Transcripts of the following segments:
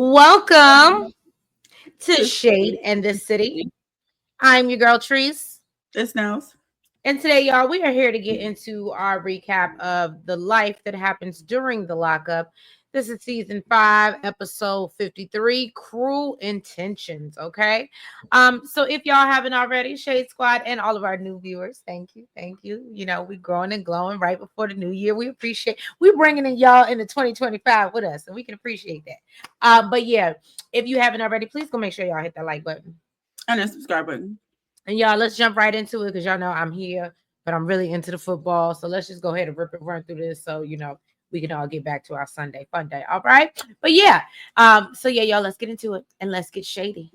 Welcome to Shade and the City. I'm your girl Treese. It snows. And today, y'all, we are here to get into our recap of the life that happens during the lockup. This is season 5, episode 53, Cruel Intentions. Okay. So if y'all haven't already, Shade Squad and all of our new viewers, thank you. Thank you. You know, we growing and glowing right before the new year. We appreciate we bringing in y'all into 2025 with us, and we can appreciate that. But yeah, if you haven't already, please go make sure y'all hit that like button. And a subscribe button. And y'all, let's jump right into it because y'all know I'm here, but I'm really into the football. So let's just go ahead and rip and run through this so we can all get back to our Sunday fun day. All right. But yeah, so yeah, y'all, let's get into it and let's get shady.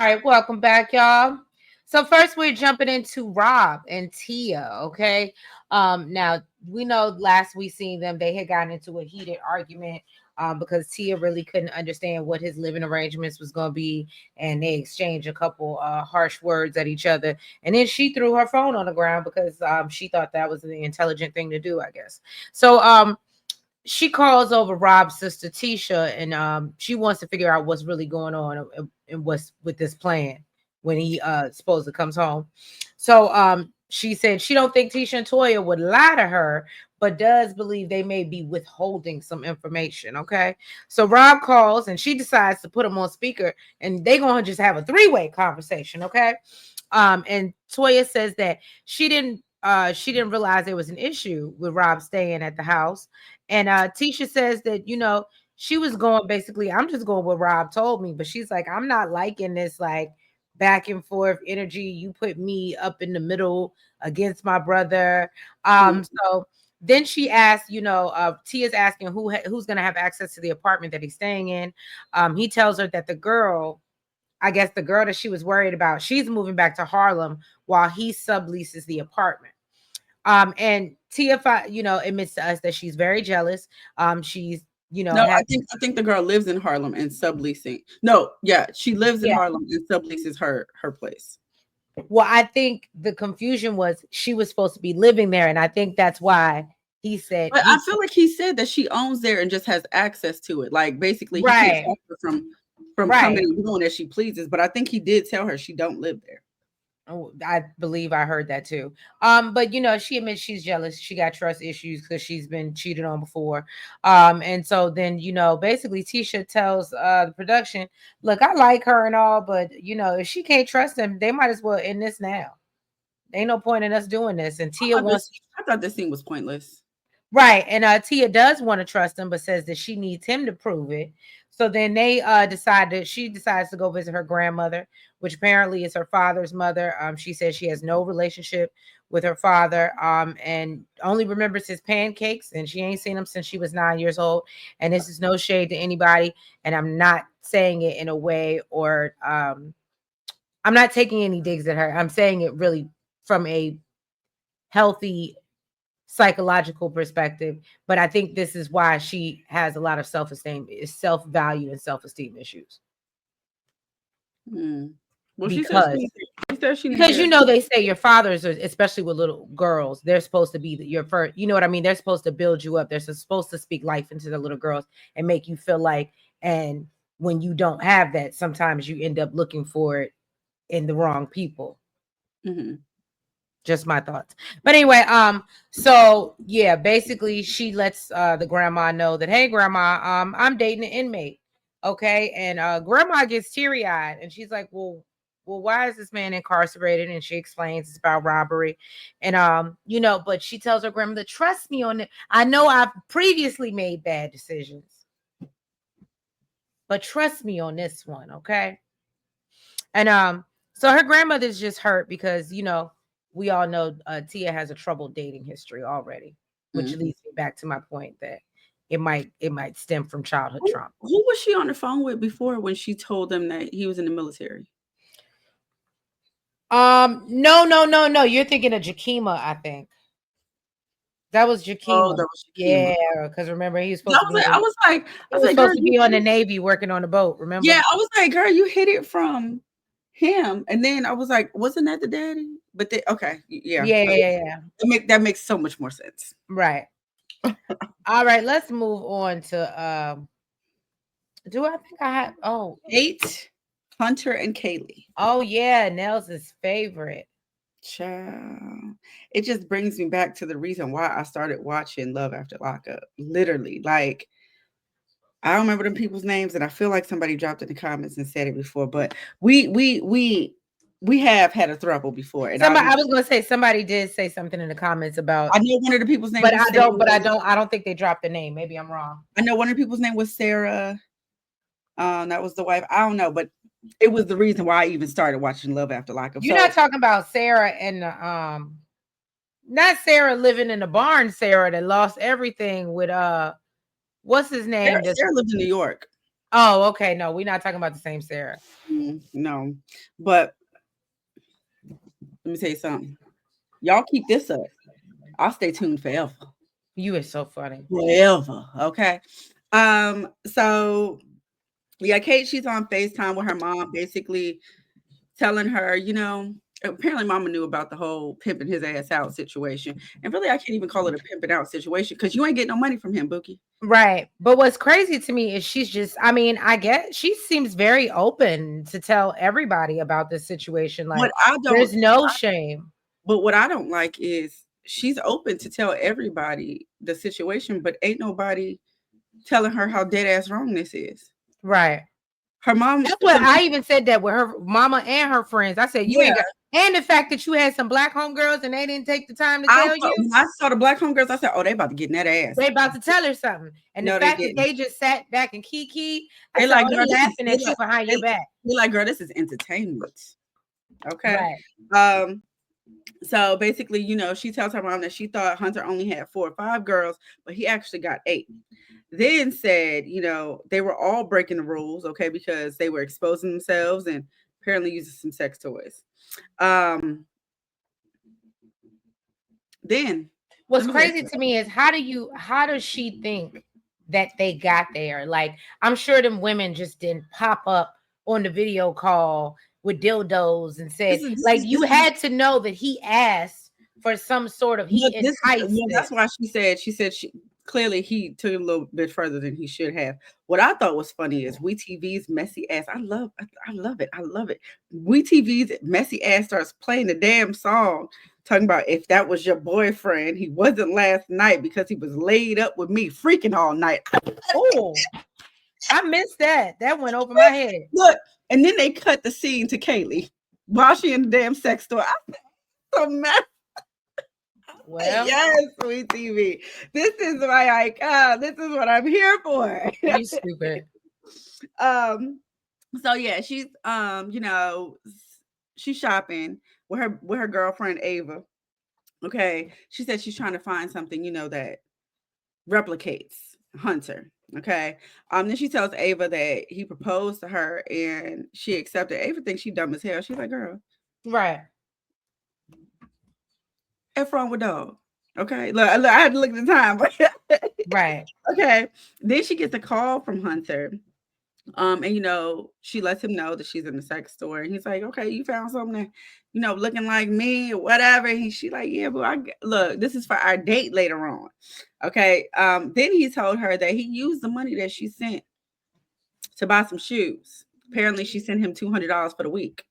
All right, welcome back, y'all. So first we're jumping into Rob and Tia, okay? Now we know last we seen them, they had gotten into a heated argument because Tia really couldn't understand what his living arrangements was going to be, and they exchanged a couple harsh words at each other, and then she threw her phone on the ground because she thought that was the intelligent thing to do, I guess. So she calls over Rob's sister Tisha, and she wants to figure out what's really going on and what's with this plan when he supposedly comes home. So she said she don't think Tisha and Toya would lie to her, but does believe they may be withholding some information. Okay, so Rob calls and she decides to put him on speaker, and they're gonna just have a three-way conversation. Okay, and Toya says that she didn't realize there was an issue with Rob staying at the house. And Tisha says that, she was going basically, I'm just going what Rob told me, but she's like, I'm not liking this like back and forth energy. You put me up in the middle against my brother. So then she asked, Tia's asking who's gonna have access to the apartment that he's staying in. He tells her that I guess the girl that she was worried about, she's moving back to Harlem while he subleases the apartment. And Tia, admits to us that she's very jealous. She's, No, I think the girl lives in Harlem and subleasing. No, yeah, she lives in Harlem and subleases her place. Well, I think the confusion was she was supposed to be living there, and I think that's why he said. But I feel like he said that she owns there and just has access to it. Like basically, he can't stop her from coming and doing as she pleases. But I think he did tell her she don't live there. Oh, I believe I heard that too. But she admits she's jealous. She got trust issues because she's been cheated on before. And so then, basically Tisha tells the production, look, I like her and all, but if she can't trust him, they might as well end this now. Ain't no point in us doing this. And Tia I thought this scene was pointless. Right. And Tia does want to trust him, but says that she needs him to prove it. So then they she decides to go visit her grandmother, which apparently is her father's mother. She says she has no relationship with her father, and only remembers his pancakes, and she ain't seen him since she was 9 years old. And this is no shade to anybody, and I'm not saying it in a way or I'm not taking any digs at her. I'm saying it really from a healthy psychological perspective, but I think this is why she has a lot of self-esteem, self-value, and self-esteem issues. Well, because they say your fathers are, especially with little girls, they're supposed to be your first, you know what I mean? They're supposed to build you up. They're supposed to speak life into the little girls and make you feel like, and when you don't have that, sometimes you end up looking for it in the wrong people. Just my thoughts. But anyway, so yeah, basically she lets the grandma know that, hey grandma, I'm dating an inmate. Okay. And grandma gets teary-eyed and she's like, well, why is this man incarcerated? And she explains it's about robbery. And but she tells her grandmother, trust me on it. I know I've previously made bad decisions, but trust me on this one, okay? And so her grandmother's just hurt because, we all know Tia has a troubled dating history already, which leads me back to my point that it might stem from childhood trauma. Who was she on the phone with before when she told them that he was in the military? No. You're thinking of Jakeema, I think. That was Jakeema. Oh, that was Jakeema. Yeah, because remember he was supposed to be. I was like, supposed to be on the Navy working on the boat. Remember? Yeah, I was like, girl, you hid it from him, and then I was like, wasn't that the daddy? But okay, yeah. That makes so much more sense. Right. All right, let's move on to. Do I think I have? Oh, Kate, Hunter, and Kaleigh. Oh yeah, Nelson's favorite. Child. It just brings me back to the reason why I started watching Love After Lockup. Literally, like I don't remember them people's names, and I feel like somebody dropped in the comments and said it before, but we have had a throuple before. And I was gonna say somebody did say something in the comments about. I know one of the people's names, but I don't think they dropped the name. Maybe I'm wrong. I know one of the people's name was Sarah. That was the wife. I don't know, but it was the reason why I even started watching Love After Lockup. You're not talking about Sarah and not Sarah living in the barn. Sarah that lost everything with what's his name? Sarah lives in New York. Oh, okay. No, we're not talking about the same Sarah. No, but let me tell you something. Y'all keep this up. I'll stay tuned forever. You are so funny. Forever. Okay. So yeah, Kate, she's on FaceTime with her mom, basically telling her, apparently mama knew about the whole pimping his ass out situation. And really, I can't even call it a pimping out situation because you ain't getting no money from him, Bookie. Right. But what's crazy to me is she's just, I guess she seems very open to tell everybody about this situation. Like, there's no shame. But what I don't like is she's open to tell everybody the situation, but ain't nobody telling her how dead ass wrong this is. Right. Her mom. That's what I even said that with her mama and her friends. I said, you ain't got, and the fact that you had some black homegirls and they didn't take the time to tell you. When I saw the black homegirls, I said, oh, they about to get in that ass. They about to tell her something. And the fact that they just sat back and kiki, they like, girl, laughing at you behind your back. They're like, girl, this is entertainment. Okay. Right. So basically, she tells her mom that she thought Hunter only had 4 or 5 girls, but he actually got 8. Then said, they were all breaking the rules, okay, because they were exposing themselves and apparently using some sex toys. Then what's crazy to me is how does she think that they got there? Like, I'm sure them women just didn't pop up on the video call with dildos and said, you had to know that he asked for some sort of that's why she said clearly he took it a little bit further than he should have. What I thought was funny is WeTV's messy ass. I love it. WeTV's messy ass starts playing the damn song talking about if that was your boyfriend, he wasn't last night because he was laid up with me freaking all night. Oh, I missed that. That went over my head. Look, and then they cut the scene to Kaleigh while she in the damn sex store. I'm so mad. Well, yes, WeTV. This is my this is what I'm here for. You stupid. So yeah, she's she's shopping with her girlfriend Ava. Okay. She said she's trying to find something, that replicates Hunter. Okay. Then she tells Ava that he proposed to her and she accepted. Ava thinks she dumb as hell. She's like, girl. Right. F wrong with dog. Okay. Look, I had to look at the time. Right. Okay. Then she gets a call from Hunter. And she lets him know that she's in the sex store. And he's like, okay, you found something that, looking like me or whatever. And she like, yeah, but look, this is for our date later on. Okay. Then he told her that he used the money that she sent to buy some shoes. Apparently she sent him $200 for the week.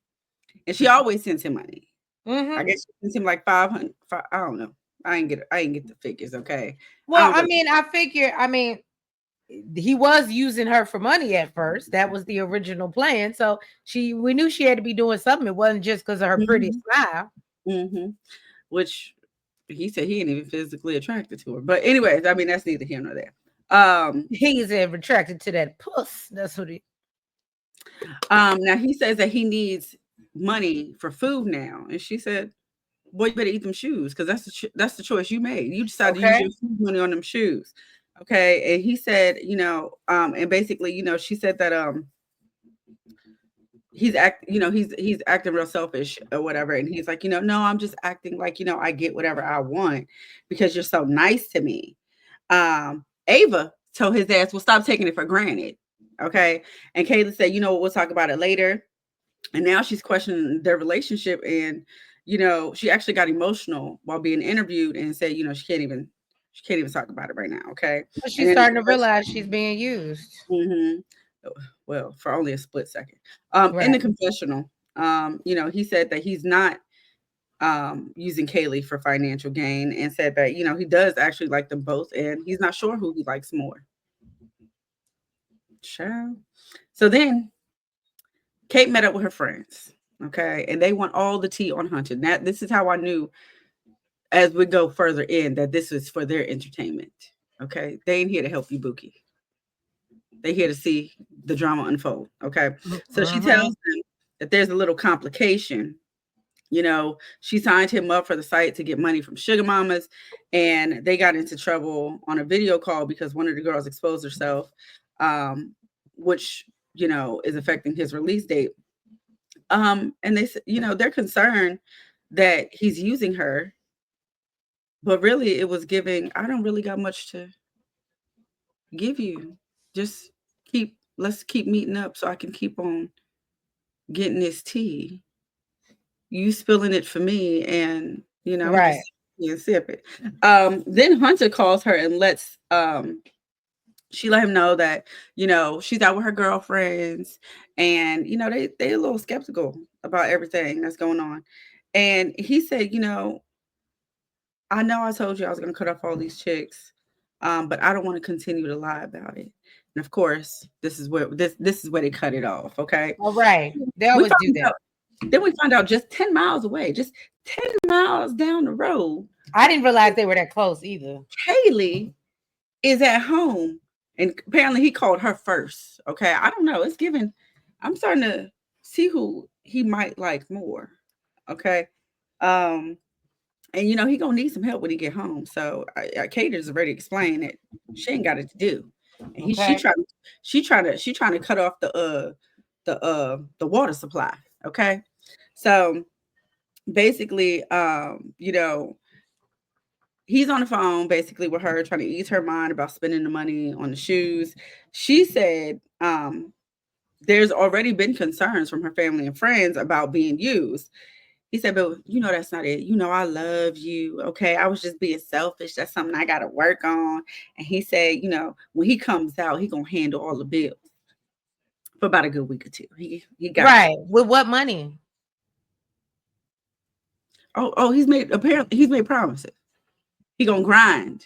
And she always sends him money. Mm-hmm. I guess she sends him like 500. I don't know. I ain't get the figures. Okay. Well, I figure, he was using her for money at first. That was the original plan. So we knew she had to be doing something. It wasn't just because of her pretty smile. Mm-hmm. Which he said he ain't even physically attracted to her. But anyways, that's neither here nor there. He's attracted to that puss. That's what he. Now he says that he needs money for food now, and she said, boy, you better eat them shoes because that's the choice you made. You decided to use Okay. your food money on them shoes. Okay. And he said, and basically, she said that he's acting real selfish or whatever. And he's like, no, I'm just acting like, I get whatever I want because you're so nice to me. Ava told his ass, well, stop taking it for granted. Okay. And Kayla said, we'll talk about it later. And now she's questioning their relationship. And, she actually got emotional while being interviewed and said, she can't even talk about it right now. Okay. But And she's then, starting to realize she's being used. mhm, well, for only a split second. In Right. the confessional, he said that he's not using Kaleigh for financial gain and said that, he does actually like them both and he's not sure who he likes more. Child. So then Kate met up with her friends. Okay. And they want all the tea on Hunter. That this is how I knew as we go further in that this is for their entertainment. Okay. They ain't here to help you, Bookie. They here to see the drama unfold. Okay. So she tells Mm-hmm. them that there's a little complication. She signed him up for the site to get money from sugar mamas, and they got into trouble on a video call because one of the girls exposed herself, which is affecting his release date. And they said, they're concerned that he's using her, but really it was giving. I don't really got much to give you. Just let's keep meeting up so I can keep on getting this tea. You spilling it for me, and I'm Right. just and sip it. Then Hunter calls her and she let him know that she's out with her girlfriends, and they a little skeptical about everything that's going on. And he said, I know I told you I was going to cut off all these chicks, but I don't want to continue to lie about it. And of course, this is where they cut it off. Okay, All right. They we always do found that. out. Then we found out just 10 miles away, just 10 miles down the road, I didn't realize they were that close either. Kaleigh is at home, and apparently he called her first. Okay, I don't know. It's given. I'm starting to see who he might like more. Okay, um, and he gonna need some help when he get home. So Cater's already explained that she ain't got it to do, and Okay. she trying to cut off the water supply. Okay, so basically, he's on the phone basically with her, trying to ease her mind about spending the money on the shoes. She said, there's already been concerns from her family and friends about being used. He said, but that's not it. I love you. Okay. I was just being selfish. That's something I got to work on. And he said, when he comes out, he going to handle all the bills for about a good week or two. He got you. Right. With what money? Oh, apparently he's made promises. He going to grind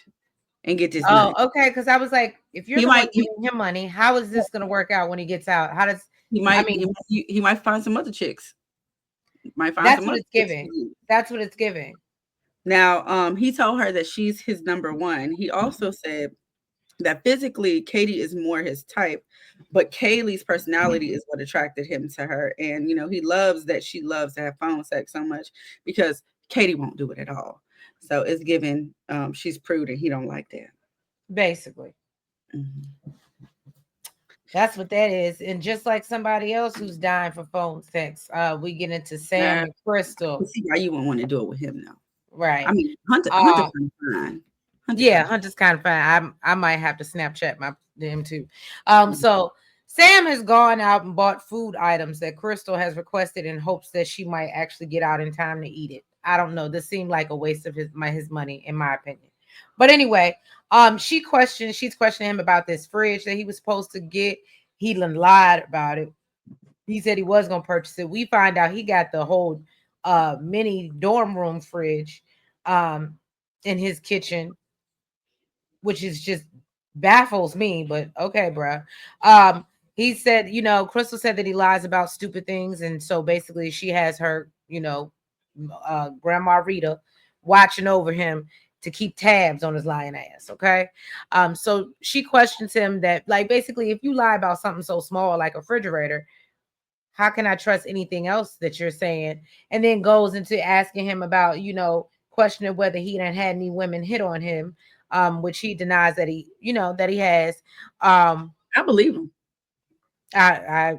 and get this Oh, money. okay. Because I was like, if you're He the one might, giving him money, how is this going to work out when he gets out? How does, he I might, mean, he might find some other chicks. Might find that's some what other it's chicks. giving. That's what it's giving. Now, he told her that she's his number one. He also said that physically Katie is more his type, but Kayleigh's personality is what attracted him to her. And he loves that she loves to have phone sex so much because Katie won't do it at all. So it's given she's prudent. He don't like that. Basically. Mhm. That's what that is. And just like somebody else who's dying for phone sex, we get into Sam and I Krystal. can see why you won't want to do it with him though. I Right. mean, Hunter Uh kind of fine. Hunter yeah, kind of Hunter's kind of fine. I might have to Snapchat my them too. fine. So Sam has gone out and bought food items that Krystal has requested in hopes that she might actually get out in time to eat it. I don't know. This seemed like a waste of his money, in my opinion. But anyway, she's questioning him about this fridge that he was supposed to get. He lied about it. He said he was gonna purchase it. We find out he got the whole mini dorm room fridge um in his kitchen, which is just baffles me, but okay, bruh. He said, Krystal said that he lies about stupid things, and so basically she has her, Grandma Rita watching over him to keep tabs on his lying ass. Okay. So she questions him that, like, basically, if you lie about something so small like a refrigerator, how can I trust anything else that you're saying? And then goes into asking him about, questioning whether he done had any women hit on him, which he denies that that he has. I believe him. I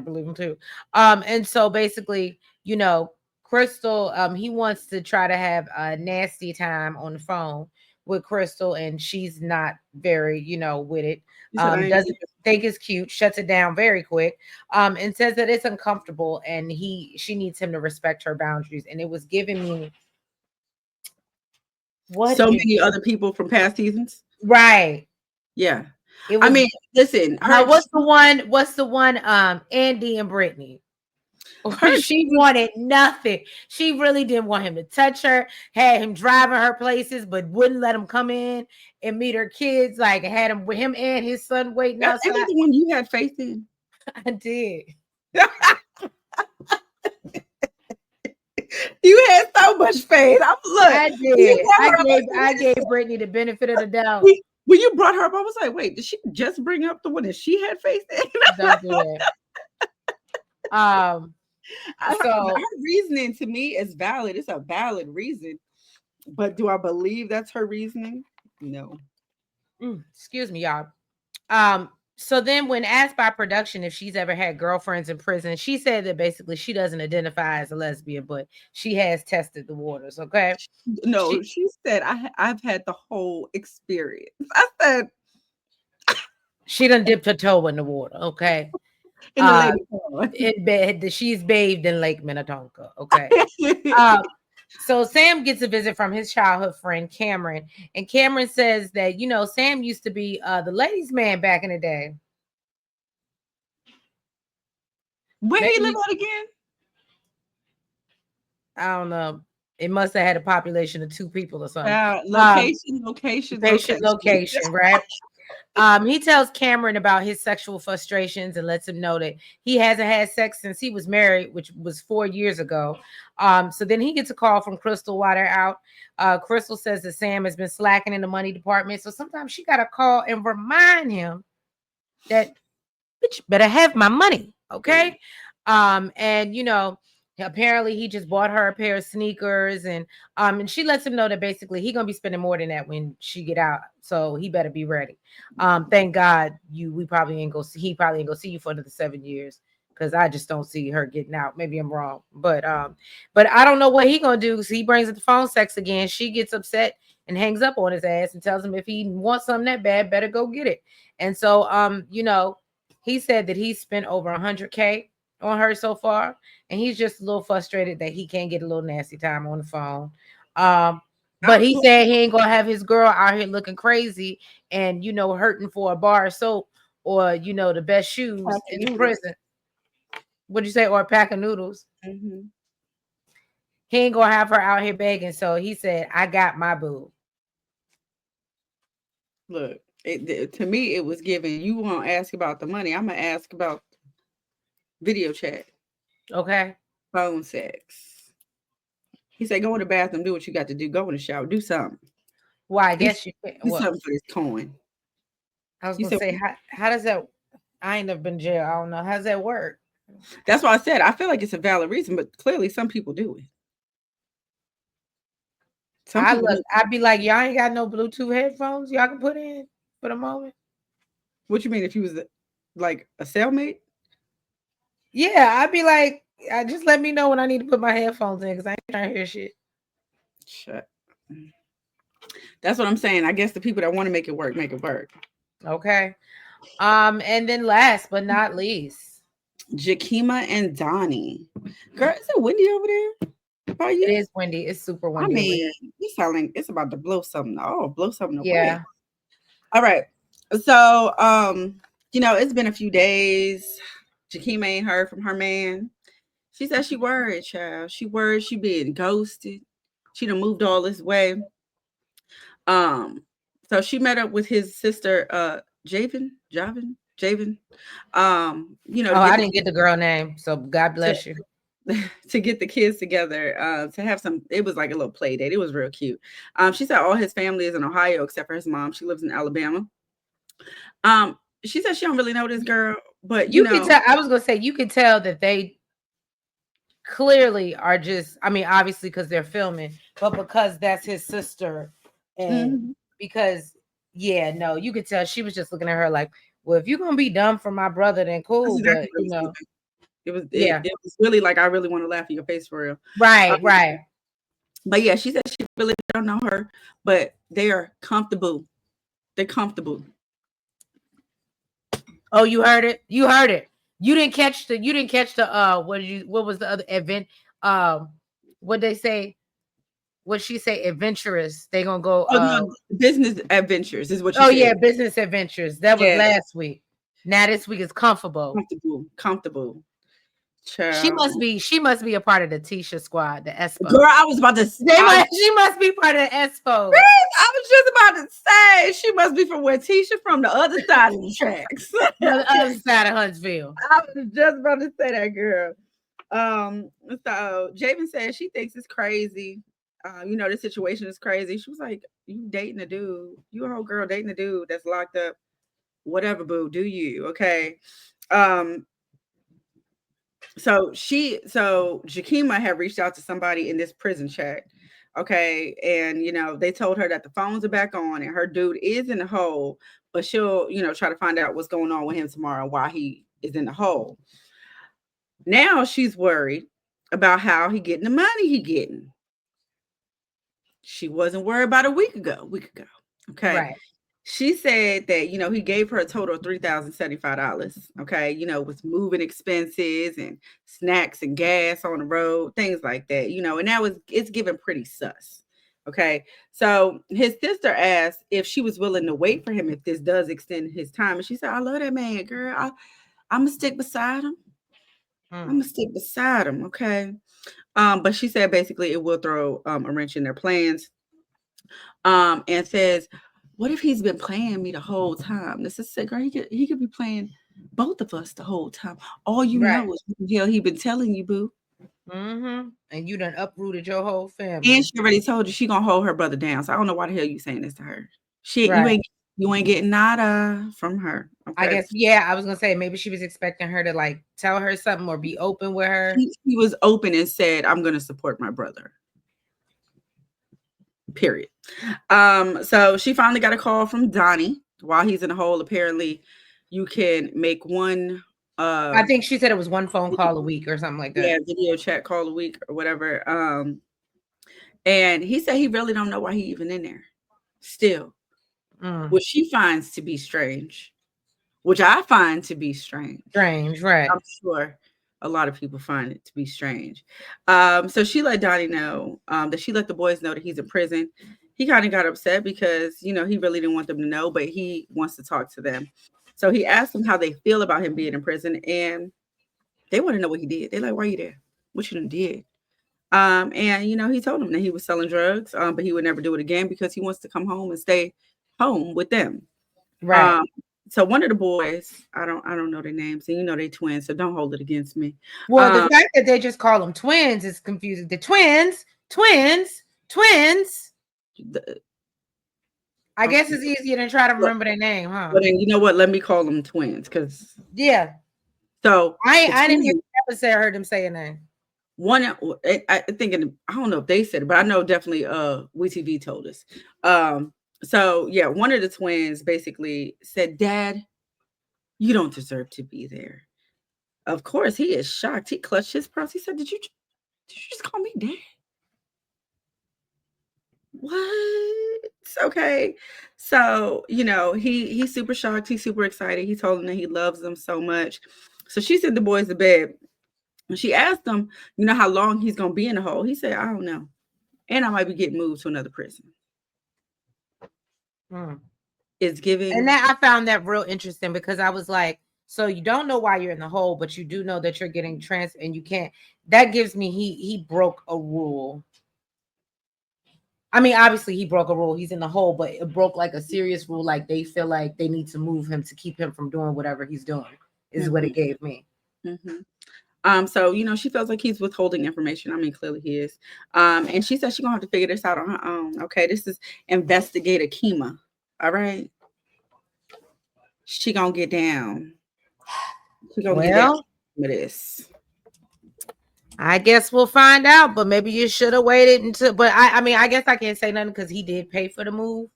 believe him too. And so basically, Krystal, he wants to try to have a nasty time on the phone with Krystal, and she's not very, with it. He said, I ain't Doesn't think it's cute, shuts it down very quick, and says that it's uncomfortable, and she needs him to respect her boundaries. And it was giving me so many other people from past seasons. Right. Yeah. It was, I mean, listen, what's the one, Andy and Brittany? She wanted nothing. She really didn't want him to touch her, had him driving her places, but wouldn't let him come in and meet her kids. Like, had him with him and his son waiting outside. Isn't that the one you had faith in? I did. You had so much faith. I did. I gave Brittany the benefit of the doubt. When you brought her up, I was like, wait, did she just bring up the one that she had faith in? Don't do that. So her reasoning to me is valid. It's a valid reason. But do I believe that's her reasoning? No. Excuse me, y'all. So then when asked by production if she's ever had girlfriends in prison, she said that basically she doesn't identify as a lesbian, but she has tested the waters. Okay. No, she said I've had the whole experience. I said she done dipped her toe in the water. Okay. In the lake. She's bathed in Lake Minnetonka. Okay. So Sam gets a visit from his childhood friend Cameron, and Cameron says that Sam used to be the ladies' man back in the day. Where he live at again? I don't know. It must have had a population of 2 people or something. Location, right? He tells Cameron about his sexual frustrations and lets him know that he hasn't had sex since he was married, which was 4 years ago. So then he gets a call from Krystal while they're out. Krystal says that Sam has been slacking in the money department. So sometimes she got to call and remind him that, bitch, better have my money. Okay. And apparently he just bought her a pair of sneakers, and she lets him know that basically he gonna be spending more than that when she get out, so he better be ready. Thank God he probably ain't gonna see you for another 7 years, because I just don't see her getting out. Maybe I'm wrong, but I don't know what he gonna do, because he brings up the phone sex again. She gets upset and hangs up on his ass and tells him if he wants something that bad, better go get it. And so he said that he spent over $100K on her so far, and he's just a little frustrated that he can't get a little nasty time on the phone. But he said he ain't gonna have his girl out here looking crazy and hurting for a bar of soap or the best shoes in the prison. What'd you say? Or a pack of noodles? Mm-hmm. He ain't gonna have her out here begging. So he said, I got my boo. Look, to me, it was given. You won't ask about the money. I'm gonna ask about video chat. Okay. Phone sex. He said, go in the bathroom, do what you got to do. Go in the shower, do something. Well, I guess you do something for this coin. I was gonna say, how does that? I ain't never been in jail. I don't know. How does that work? That's why I said I feel like it's a valid reason, but clearly some people do it. I'd be like, y'all ain't got no Bluetooth headphones y'all can put in for the moment. What you mean if you was like a cellmate? Yeah, I'd be like, just let me know when I need to put my headphones in, because I ain't trying to hear shit. Shut. That's what I'm saying. I guess the people that want to make it work, make it work. Okay. And then last but not least, Jakeema and Donny. Girl, is it windy over there? By you? It is windy. It's super windy. I mean, it's sounding it's about to blow something. Oh, blow something away. Yeah. All right. So it's been a few days. Jakeema ain't heard from her man. She said she worried, child. She worried she being ghosted. She done moved all this way. So she met up with his sister, Javen. I didn't get the girl name, so God bless you. To get the kids together, to have it was like a little play date. It was real cute. She said all his family is in Ohio except for his mom. She lives in Alabama. She said she don't really know this girl, But You can tell. I was gonna say you can tell that they clearly are just. I mean, obviously because they're filming, but because that's his sister, and because no, you could tell she was just looking at her like, well, if you're gonna be dumb for my brother, then cool. exactly But it was really like I really want to laugh in your face for real. Right. But yeah, she said she really don't know her, but they are comfortable. They're comfortable. Oh, you heard it. You heard it. You didn't catch the. What was the other event? What they say? What she say? Adventurous. They gonna go. Oh no, business adventures is what she Oh said. yeah, business adventures. That was Yeah, last week. Now this week is comfortable. comfortable. She Child. must be a part of the Tisha squad, the Espo. Girl, I was about to. She must be part of the Espo. I was just about to say she must be from where Tisha from the other side of the tracks. The other side of Huntsville. I was just about to say that, girl. So Javen said she thinks it's crazy. The situation is crazy. She was like, "You dating a dude? You a whole girl dating a dude that's locked up? Whatever, boo. Do you okay?" So Jakeema had reached out to somebody in this prison chat. Okay. And they told her that the phones are back on and her dude is in the hole, but she'll, try to find out what's going on with him tomorrow, why he is in the hole. Now she's worried about how he getting the money he getting. She wasn't worried about a week ago. Okay. Right. She said that, he gave her a total of $3,075, okay, with moving expenses and snacks and gas on the road, things like that, and it's given pretty sus. Okay. So his sister asked if she was willing to wait for him if this does extend his time. And she said, I love that man, girl. I'm going to stick beside him. I'm going to stick beside him. Okay. But she said basically it will throw a wrench in their plans. And says, what if he's been playing me the whole time? This is sick, girl. He could be playing both of us the whole time. All you know is what the hell he been telling you, boo. And you done uprooted your whole family. And she already told you she gonna hold her brother down. So I don't know why the hell you saying this to her. You ain't getting nada from her. Okay? I guess I was gonna say maybe she was expecting her to like tell her something or be open with her. He was open and said, I'm gonna support my brother. Period. So she finally got a call from Donny while he's in the hole. Apparently, you can make one. I think she said it was one phone call a week or something like that. Yeah, video chat call a week or whatever. And he said he really don't know why he even in there. Still, which she finds to be strange. Which I find to be strange. Strange, right? I'm sure a lot of people find it to be strange. So she let Donny know that she let the boys know that he's in prison. He kind of got upset because, he really didn't want them to know, but he wants to talk to them. So he asked them how they feel about him being in prison, and they want to know what he did. They're like, why are you there? What you done did? And, he told them that he was selling drugs, but he would never do it again because he wants to come home and stay home with them. Right. So one of the boys, I don't know their names, and they twins, so don't hold it against me. Well, the fact that they just call them twins is confusing. The twins. I guess it's easier than try to remember their name, huh? But then you know what? Let me call them twins, because So I didn't heard them say a name. One, I think, I don't know if they said it, but I know definitely WeTV told us. So yeah, one of the twins basically said, Dad, you don't deserve to be there. Of course, he is shocked. He clutched his pearls. He said, Did you just call me dad? What? Okay. So, he's super shocked. He's super excited. He told him that he loves them so much. So she sent the boys to bed. And she asked him, how long he's going to be in the hole. He said, I don't know. And I might be getting moved to another prison. It's giving. And that I found that real interesting because I was like, so you don't know why you're in the hole, but you do know that you're getting and you can't. That gives me he broke a rule. I mean, obviously he broke a rule. He's in the hole, but it broke like a serious rule. Like they feel like they need to move him to keep him from doing whatever he's doing is what it gave me. So, she feels like he's withholding information. I mean, clearly he is. And she said she's gonna have to figure this out on her own. Okay, this is investigator Keema. All right. She gonna get down. She's gonna get Well, that this. I guess we'll find out, but maybe you should have waited until. But I mean, I guess I can't say nothing because he did pay for the move.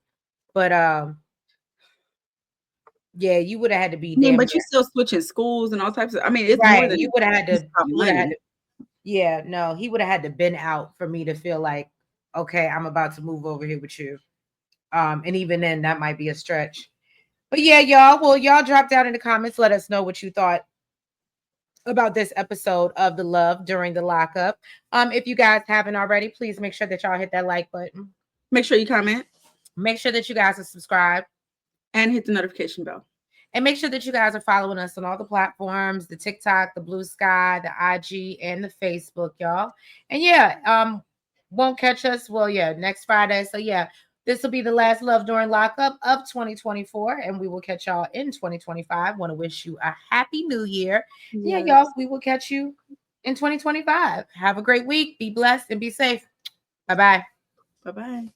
But yeah, you would have had to be I mean, damn but near you still switching schools and all types of. I mean, it's more right. than You would have had just to. about You would have had money. to. Yeah, no, he would have had to been out for me to feel like, okay, I'm about to move over here with you. And even then, that might be a stretch. But yeah, y'all. Well, y'all drop down in the comments. Let us know what you thought about this episode of The Love During the Lockup. If you guys haven't already, please make sure that y'all hit that like button. Make sure you comment. Make sure that you guys are subscribed. And hit the notification bell. And make sure that you guys are following us on all the platforms, the TikTok, the BlueSky, the IG, and the Facebook, y'all. And yeah, won't catch us. Well, yeah, next Friday. So yeah, this will be the last Love During Lockup of 2024. And we will catch y'all in 2025. Want to wish you a happy new year. Yes. Yeah, y'all, we will catch you in 2025. Have a great week. Be blessed and be safe. Bye-bye. Bye-bye.